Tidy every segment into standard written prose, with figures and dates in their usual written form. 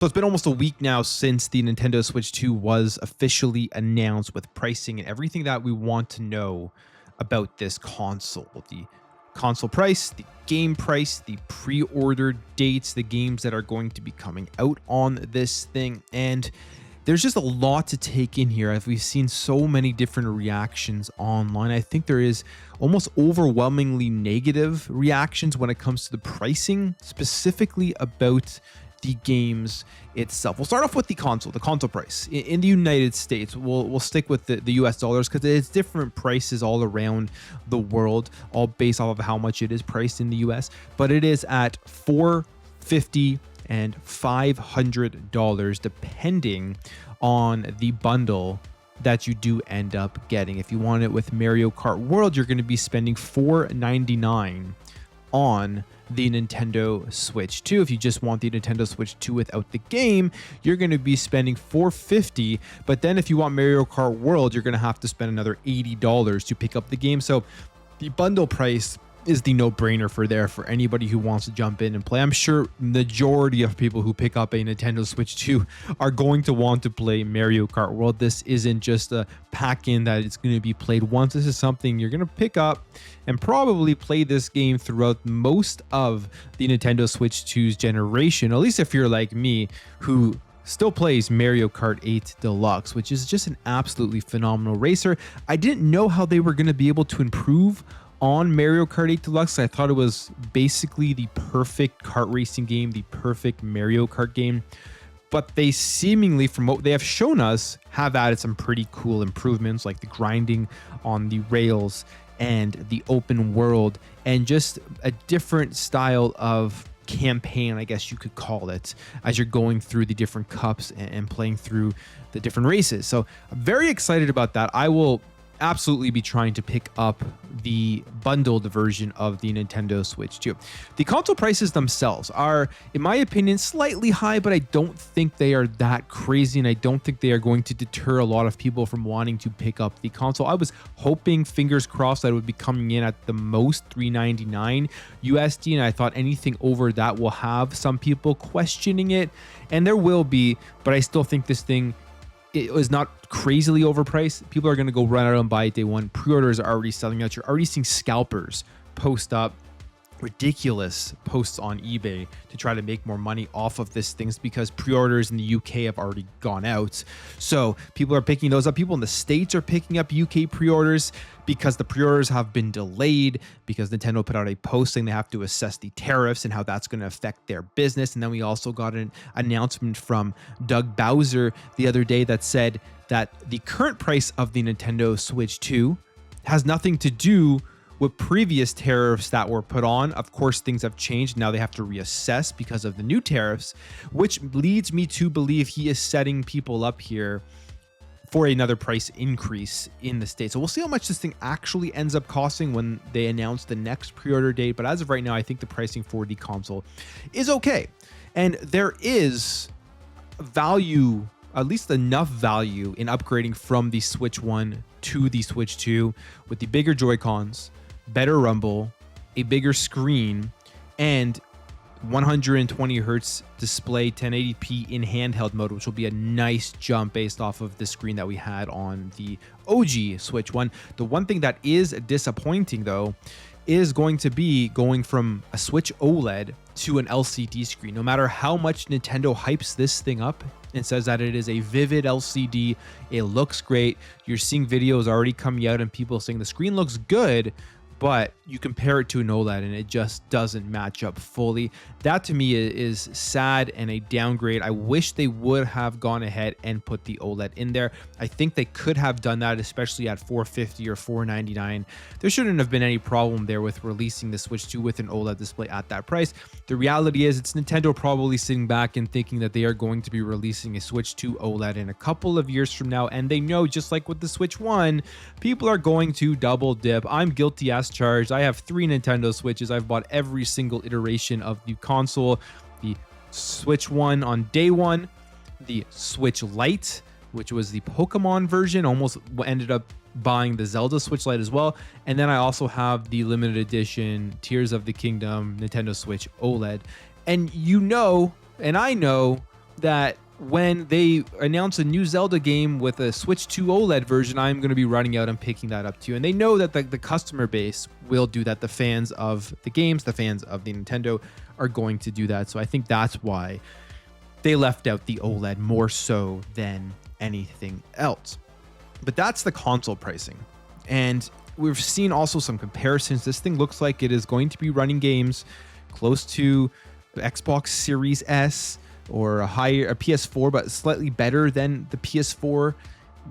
So it's been almost a week now since the Nintendo Switch 2 was officially announced with pricing and everything that we want to know about this console. The console price, the game price, the pre-order dates, the games that are going to be coming out on this thing. And there's just a lot to take in here. As we've seen so many different reactions online, I think there is almost overwhelmingly negative reactions when it comes to the pricing, specifically about the games itself. We'll start off with the console price. In the United States, we'll stick with the US dollars because it's different prices all around the world, all based off of how much it is priced in the US. But it is at $450 and $500 depending on the bundle that you do end up getting. If you want it with Mario Kart World, you're going to be spending $499 on the Nintendo Switch 2. If you just want the Nintendo Switch 2 without the game, you're going to be spending $450. But then if you want Mario Kart World, you're going to have to spend another $80 to pick up the game. So the bundle price is the no-brainer for anybody who wants to jump in and play. I'm sure majority of people who pick up a Nintendo Switch 2 are going to want to play Mario Kart World. This isn't just a pack-in that it's going to be played once. This is something you're going to pick up and probably play this game throughout most of the Nintendo Switch 2's generation, at least if you're like me, who still plays Mario Kart 8 Deluxe, which is just an absolutely phenomenal racer. I didn't know how they were going to be able to improve on Mario Kart 8 Deluxe. I thought it was basically the perfect kart racing game, the perfect Mario Kart game. But they seemingly, from what they have shown us, have added some pretty cool improvements like the grinding on the rails and the open world and just a different style of campaign, I guess you could call it, as you're going through the different cups and playing through the different races. So I'm very excited about that. I will absolutely be trying to pick up the bundled version of the Nintendo Switch 2. The console prices themselves are, in my opinion, slightly high, but I don't think they are that crazy, and I don't think they are going to deter a lot of people from wanting to pick up the console. I was hoping, fingers crossed, that it would be coming in at the most $399 USD, and I thought anything over that will have some people questioning it, and there will be, but I still think this thing, it was not crazily overpriced. People are going to go run out and buy it day one. Pre-orders are already selling out. You're already seeing scalpers post up ridiculous posts on eBay to try to make more money off of this things because pre-orders in the UK have already gone out. So people are picking those up. People in the States are picking up UK pre-orders because the pre-orders have been delayed because Nintendo put out a post saying they have to assess the tariffs and how that's going to affect their business. And then we also got an announcement from Doug Bowser the other day that said that the current price of the Nintendo Switch 2 has nothing to do with previous tariffs that were put on. Of course, things have changed. Now they have to reassess because of the new tariffs, which leads me to believe he is setting people up here for another price increase in the States. So we'll see how much this thing actually ends up costing when they announce the next pre-order date. But as of right now, I think the pricing for the console is okay. And there is value, at least enough value, in upgrading from the Switch 1 to the Switch 2 with the bigger Joy-Cons, better rumble, a bigger screen, and 120 hertz display, 1080p in handheld mode, which will be a nice jump based off of the screen that we had on the OG Switch 1. The one thing that is disappointing, though, is going to be going from a Switch OLED to an LCD screen. No matter how much Nintendo hypes this thing up and says that it is a vivid LCD, it looks great. You're seeing videos already coming out and people saying the screen looks good, but you compare it to an OLED and it just doesn't match up fully. That to me is sad and a downgrade. I wish they would have gone ahead and put the OLED in there. I think they could have done that, especially at $450 or $499. There shouldn't have been any problem there with releasing the Switch 2 with an OLED display at that price. The reality is it's Nintendo probably sitting back and thinking that they are going to be releasing a Switch 2 OLED in a couple of years from now, and they know, just like with the Switch 1, people are going to double dip. I'm guilty as charged. I have 3 Nintendo Switches. I've bought every single iteration of the console. The Switch 1 on day one, the Switch Lite, which was the Pokemon version, almost ended up buying the Zelda Switch Lite as well. And then I also have the limited edition Tears of the Kingdom Nintendo Switch OLED. And you know, and I know, that when they announce a new Zelda game with a Switch 2 OLED version, I'm going to be running out and picking that up too. And they know that the customer base will do that. The fans of the games, the fans of the Nintendo are going to do that. So I think that's why they left out the OLED more so than anything else. But that's the console pricing. And we've seen also some comparisons. This thing looks like it is going to be running games close to the Xbox Series S, or a PS4, but slightly better than the PS4,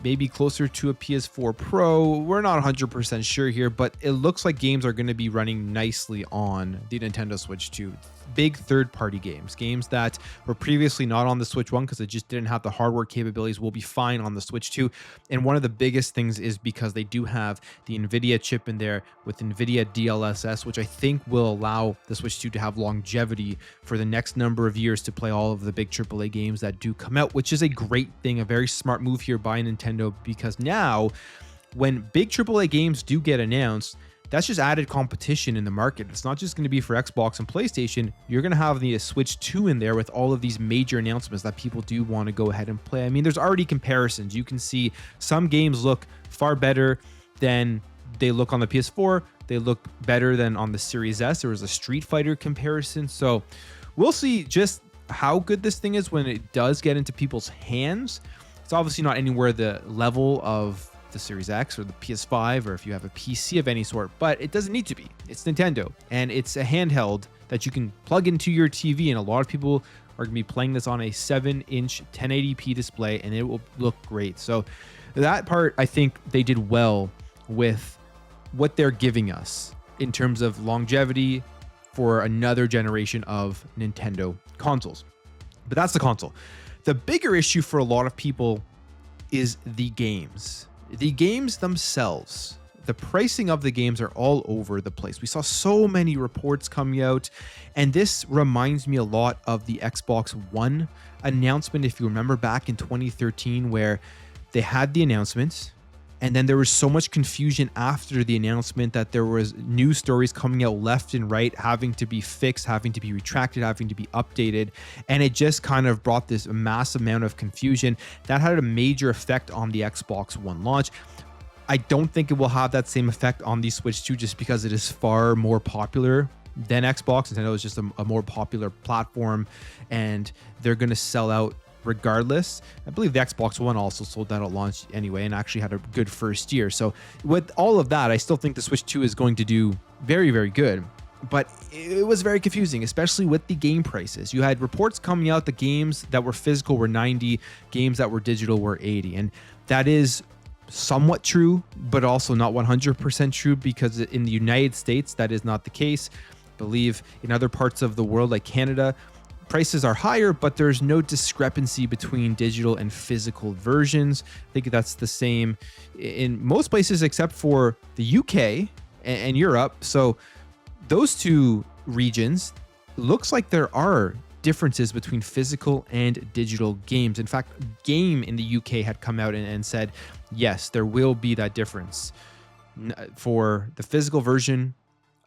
maybe closer to a PS4 Pro. We're not 100% sure here, but it looks like games are going to be running nicely on the Nintendo Switch 2. Big third-party games that were previously not on the Switch 1 because it just didn't have the hardware capabilities, will be fine on the Switch 2. And one of the biggest things is because they do have the NVIDIA chip in there with NVIDIA DLSS, which I think will allow the Switch 2 to have longevity for the next number of years to play all of the big AAA games that do come out, which is a great thing, a very smart move here by Nintendo, because now when big AAA games do get announced, that's just added competition in the market. It's not just going to be for Xbox and PlayStation. You're going to have the Switch 2 in there with all of these major announcements that people do want to go ahead and play. I mean, there's already comparisons. You can see some games look far better than they look on the PS4. They look better than on the Series S. There was a Street Fighter comparison. So we'll see just how good this thing is when it does get into people's hands. It's obviously not anywhere the level of the Series X or the PS5, or if you have a PC of any sort, but it doesn't need to be. It's Nintendo, and it's a handheld that you can plug into your TV, and a lot of people are going to be playing this on a 7-inch 1080p display, and it will look great. So that part, I think they did well with what they're giving us in terms of longevity for another generation of Nintendo consoles. But that's the console. The bigger issue for a lot of people is the games. The games themselves, the pricing of the games are all over the place. We saw so many reports coming out, and this reminds me a lot of the Xbox One announcement, if you remember back in 2013, where they had the announcement, and then there was so much confusion after the announcement that there was news stories coming out left and right, having to be fixed, having to be retracted, having to be updated. And it just kind of brought this mass amount of confusion that had a major effect on the Xbox One launch. I don't think it will have that same effect on the Switch 2 just because it is far more popular than Xbox. Nintendo is just a more popular platform, and they're going to sell out regardless. I believe the Xbox One also sold out at launch anyway and actually had a good first year. So with all of that, I still think the Switch 2 is going to do very, very good. But it was very confusing, especially with the game prices. You had reports coming out, the games that were physical were 90, games that were digital were 80. And that is somewhat true, but also not 100% true, because in the United States, that is not the case. I believe in other parts of the world, like Canada, prices are higher, but there's no discrepancy between digital and physical versions. I think that's the same in most places except for the UK and Europe. So those two regions, looks like there are differences between physical and digital games. In fact, Game in the UK had come out and said, yes, there will be that difference for the physical version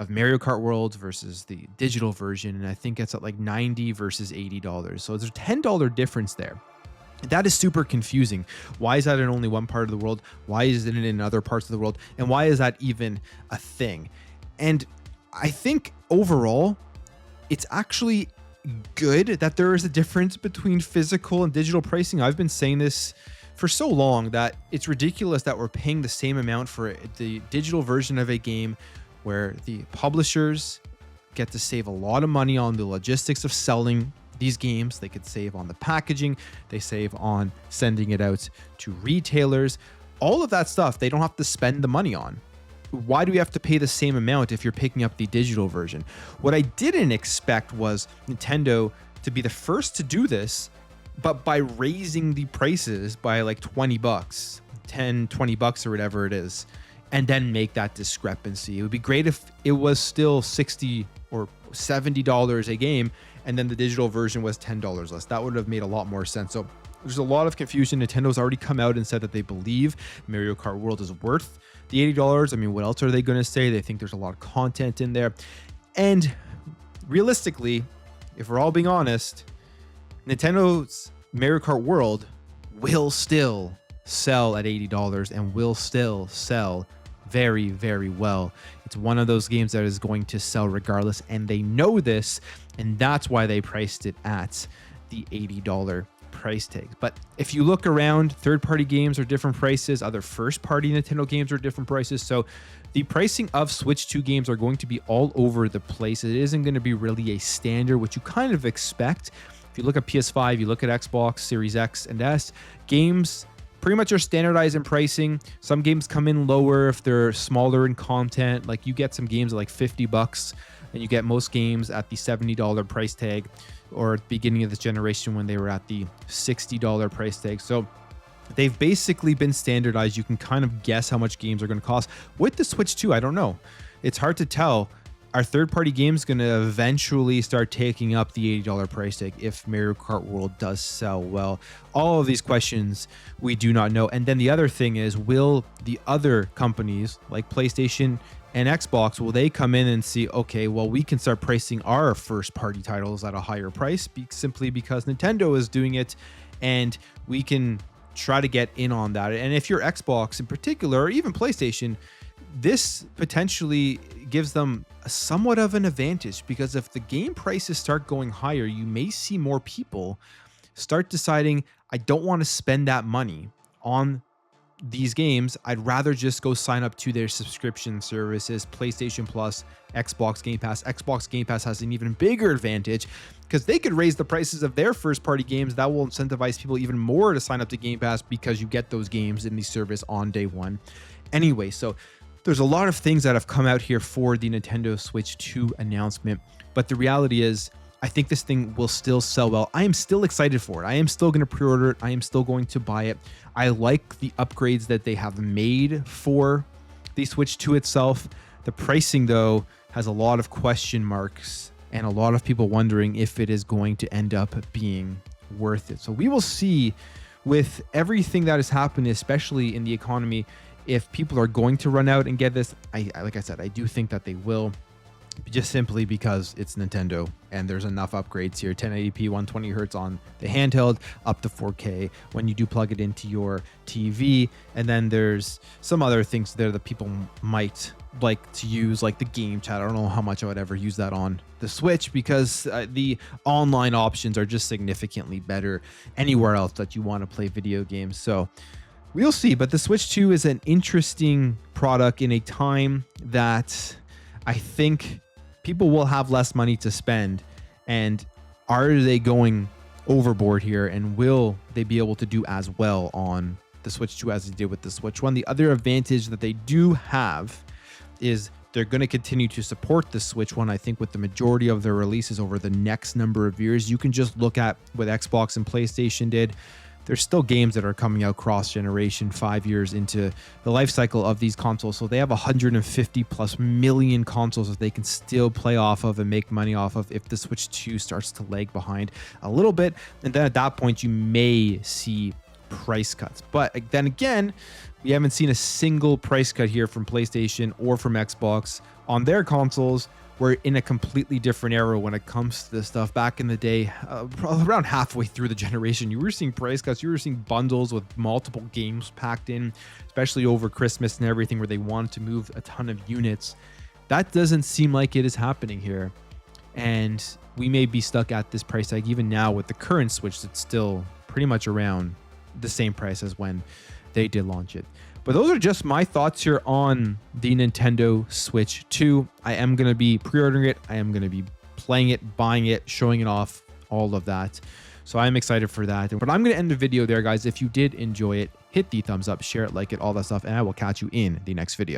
of Mario Kart World versus the digital version, and I think it's at like $90 versus $80. So there's a $10 difference there. That is super confusing. Why is that in only one part of the world? Why isn't it in other parts of the world? And why is that even a thing? And I think overall, it's actually good that there is a difference between physical and digital pricing. I've been saying this for so long that it's ridiculous that we're paying the same amount for the digital version of a game, where the publishers get to save a lot of money on the logistics of selling these games. They could save on the packaging, they save on sending it out to retailers. All of that stuff they don't have to spend the money on. Why do we have to pay the same amount if you're picking up the digital version? What I didn't expect was Nintendo to be the first to do this, but by raising the prices by like $20, $10-20 or whatever it is, and then make that discrepancy. It would be great if it was still $60 or $70 a game, and then the digital version was $10 less. That would have made a lot more sense. So there's a lot of confusion. Nintendo's already come out and said that they believe Mario Kart World is worth the $80. I mean, what else are they going to say? They think there's a lot of content in there. And realistically, if we're all being honest, Nintendo's Mario Kart World will still sell at $80 and will still sell very, very well. It's one of those games that is going to sell regardless, and they know this, and that's why they priced it at the $80 price tag. But if you look around, third-party games are different prices, other first-party Nintendo games are different prices. So the pricing of Switch 2 games are going to be all over the place. It isn't going to be really a standard, which you kind of expect. If you look at PS5, you look at Xbox Series X and S, games pretty much are standardized in pricing. Some games come in lower if they're smaller in content. Like you get some games at like $50, and you get most games at the $70 price tag, or at the beginning of this generation when they were at the $60 price tag. So they've basically been standardized. You can kind of guess how much games are going to cost. With the Switch 2, I don't know. It's hard to tell. Are third-party games going to eventually start taking up the $80 price tag if Mario Kart World does sell well? All of these questions we do not know. And then the other thing is, will the other companies like PlayStation and Xbox, will they come in and see, okay, well, we can start pricing our first-party titles at a higher price simply because Nintendo is doing it, and we can try to get in on that. And if you're Xbox in particular, or even PlayStation, this potentially gives them somewhat of an advantage, because if the game prices start going higher, you may see more people start deciding, I don't want to spend that money on these games. I'd rather just go sign up to their subscription services, PlayStation Plus, Xbox Game Pass. Xbox Game Pass has an even bigger advantage because they could raise the prices of their first party games. That will incentivize people even more to sign up to Game Pass because you get those games in the service on day one. Anyway, so there's a lot of things that have come out here for the Nintendo Switch 2 announcement, but the reality is, I think this thing will still sell well. I am still excited for it. I am still going to pre-order it. I am still going to buy it. I like the upgrades that they have made for the Switch 2 itself. The pricing, though, has a lot of question marks and a lot of people wondering if it is going to end up being worth it. So we will see with everything that has happened, especially in the economy, if people are going to run out and get this. Like I said, I do think that they will, just simply because it's Nintendo and there's enough upgrades here. 1080p 120 hertz on the handheld, up to 4K when you do plug it into your TV. And then there's some other things there that people might like to use, like the game chat. I don't know how much I would ever use that on the Switch, because the online options are just significantly better anywhere else that you want to play video games. So we'll see. But the Switch 2 is an interesting product in a time that I think people will have less money to spend. And are they going overboard here? And will they be able to do as well on the Switch 2 as they did with the Switch 1? The other advantage that they do have is they're going to continue to support the Switch 1, I think, with the majority of their releases over the next number of years. You can just look at what Xbox and PlayStation did. There's still games that are coming out cross-generation 5 years into the life cycle of these consoles. So they have 150 plus million consoles that they can still play off of and make money off of if the Switch 2 starts to lag behind a little bit. And then at that point, you may see price cuts. But then again, we haven't seen a single price cut here from PlayStation or from Xbox on their consoles. We're in a completely different era when it comes to this stuff. Back in the day, around halfway through the generation, you were seeing price cuts. You were seeing bundles with multiple games packed in, especially over Christmas and everything, where they wanted to move a ton of units. That doesn't seem like it is happening here. And we may be stuck at this price tag even now with the current Switch that's still pretty much around the same price as when they did launch it. But those are just my thoughts here on the Nintendo Switch 2. I am going to be pre-ordering it. I am going to be playing it, buying it, showing it off, all of that. So I'm excited for that. But I'm going to end the video there, guys. If you did enjoy it, hit the thumbs up, share it, like it, all that stuff, and I will catch you in the next video.